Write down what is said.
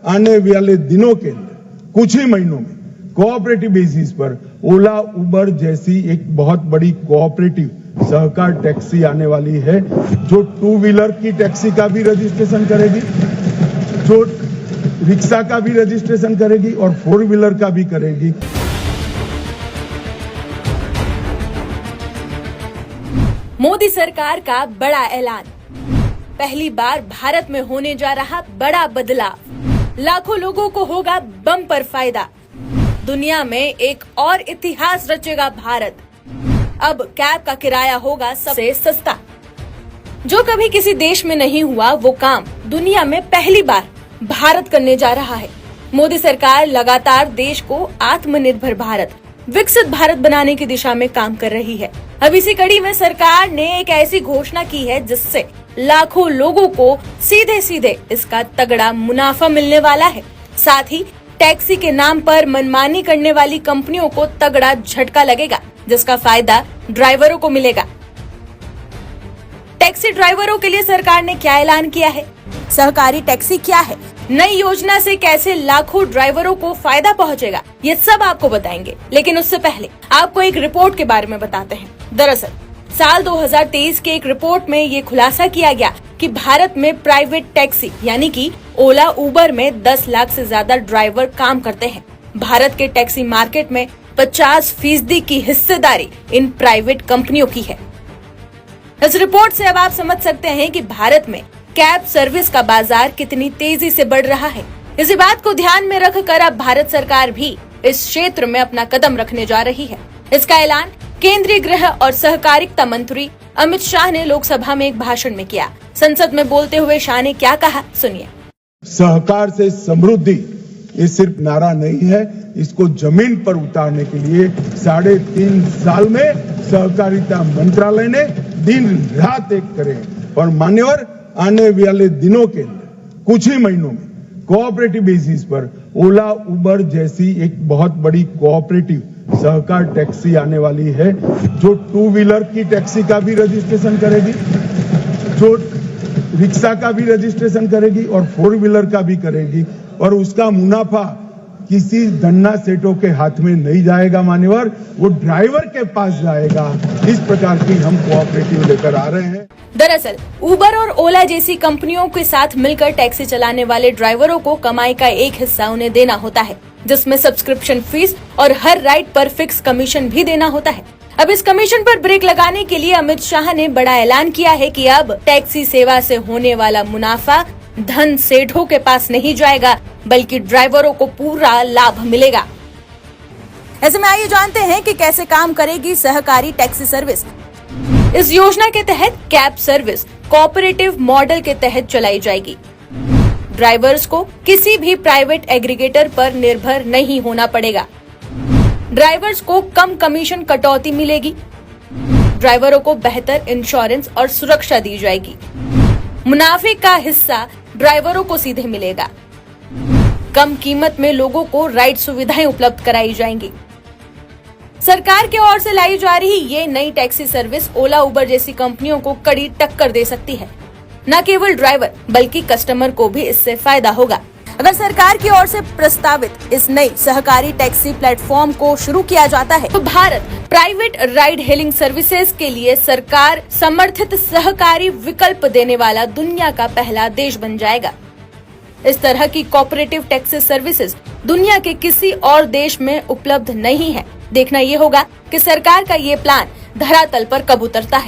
आने वाले दिनों के अंदर कुछ ही महीनों में कोऑपरेटिव बेसिस पर ओला उबर जैसी एक बहुत बड़ी कोऑपरेटिव सहकार टैक्सी आने वाली है, जो 2 व्हीलर की टैक्सी का भी रजिस्ट्रेशन करेगी, जो रिक्शा का भी रजिस्ट्रेशन करेगी और 4 व्हीलर का भी करेगी। मोदी सरकार का बड़ा ऐलान, पहली बार भारत में होने जा रहा बड़ा बदलाव, लाखों लोगों को होगा बम्पर फायदा, दुनिया में एक और इतिहास रचेगा भारत। अब कैब का किराया होगा सबसे सस्ता। जो कभी किसी देश में नहीं हुआ वो काम दुनिया में पहली बार भारत करने जा रहा है। मोदी सरकार लगातार देश को आत्मनिर्भर भारत, विकसित भारत बनाने की दिशा में काम कर रही है। अब इसी कड़ी में सरकार ने एक ऐसी घोषणा की है जिससे लाखों लोगों को सीधे सीधे इसका तगड़ा मुनाफा मिलने वाला है। साथ ही टैक्सी के नाम पर मनमानी करने वाली कंपनियों को तगड़ा झटका लगेगा, जिसका फायदा ड्राइवरों को मिलेगा। टैक्सी ड्राइवरों के लिए सरकार ने क्या ऐलान किया है? सहकारी टैक्सी क्या है? नई योजना से कैसे लाखों ड्राइवरों को फायदा पहुंचेगा, ये सब आपको बताएंगे। लेकिन उससे पहले आपको एक रिपोर्ट के बारे में बताते हैं। दरअसल साल 2023 के एक रिपोर्ट में ये खुलासा किया गया कि भारत में प्राइवेट टैक्सी यानी कि ओला उबर में 10 लाख से ज्यादा ड्राइवर काम करते हैं। भारत के टैक्सी मार्केट में 50% की हिस्सेदारी इन प्राइवेट कंपनियों की है। इस रिपोर्ट से अब आप समझ सकते हैं कि भारत में कैब सर्विस का बाजार कितनी तेजी से बढ़ रहा है। इसी बात को ध्यान में रखकर अब भारत सरकार भी इस क्षेत्र में अपना कदम रखने जा रही है। इसका ऐलान केंद्रीय गृह और सहकारिता मंत्री अमित शाह ने लोकसभा में एक भाषण में किया। संसद में बोलते हुए शाह ने क्या कहा, सुनिए। सहकार से समृद्धि ये सिर्फ नारा नहीं है, इसको जमीन पर उतारने के लिए 3.5 साल में सहकारिता मंत्रालय ने दिन रात एक करे और मान्यवर आने वाले दिनों के अंदर कुछ ही महीनों में कोऑपरेटिव बेसिस पर ओला उबर जैसी एक बहुत बड़ी कोऑपरेटिव सहकार टैक्सी आने वाली है, जो 2 व्हीलर की टैक्सी का भी रजिस्ट्रेशन करेगी, जो रिक्शा का भी रजिस्ट्रेशन करेगी और 4 व्हीलर का भी करेगी। और उसका मुनाफा किसी धन्ना सेठों के हाथ में नहीं जाएगा मान्यवर, वो ड्राइवर के पास जाएगा। इस प्रकार की हम कोऑपरेटिव लेकर आ रहे हैं। दरअसल उबर और ओला जैसी कंपनियों के साथ मिलकर टैक्सी चलाने वाले ड्राइवरों को कमाई का एक हिस्सा उन्हें देना होता है, जिसमें सब्सक्रिप्शन फीस और हर राइड पर फिक्स कमीशन भी देना होता है। अब इस कमीशन पर ब्रेक लगाने के लिए अमित शाह ने बड़ा ऐलान किया है कि अब टैक्सी सेवा से होने वाला मुनाफा धन सेठों के पास नहीं जाएगा, बल्कि ड्राइवरों को पूरा लाभ मिलेगा। ऐसे में आइए जानते हैं कि कैसे काम करेगी सहकारी टैक्सी सर्विस। इस योजना के तहत कैब सर्विस कोऑपरेटिव मॉडल के तहत चलाई जाएगी। ड्राइवर्स को किसी भी प्राइवेट एग्रीगेटर पर निर्भर नहीं होना पड़ेगा। ड्राइवर्स को कम कमीशन कटौती मिलेगी। ड्राइवरों को बेहतर इंश्योरेंस और सुरक्षा दी जाएगी। मुनाफे का हिस्सा ड्राइवरों को सीधे मिलेगा। कम कीमत में लोगों को राइड सुविधाएं उपलब्ध कराई जाएंगी। सरकार की ओर से लाई जा रही ये नई टैक्सी सर्विस ओला उबर जैसी कंपनियों को कड़ी टक्कर दे सकती है। न केवल ड्राइवर बल्कि कस्टमर को भी इससे फायदा होगा। अगर सरकार की ओर से प्रस्तावित इस नई सहकारी टैक्सी प्लेटफॉर्म को शुरू किया जाता है तो Bharat private ride hailing services के लिए सरकार समर्थित सहकारी विकल्प देने वाला दुनिया का पहला देश बन जाएगा। इस तरह की कोऑपरेटिव टैक्सी सर्विसेज दुनिया के किसी और देश में उपलब्ध नहीं है। देखना ये होगा कि सरकार का ये प्लान धरातल पर कब उतरता है।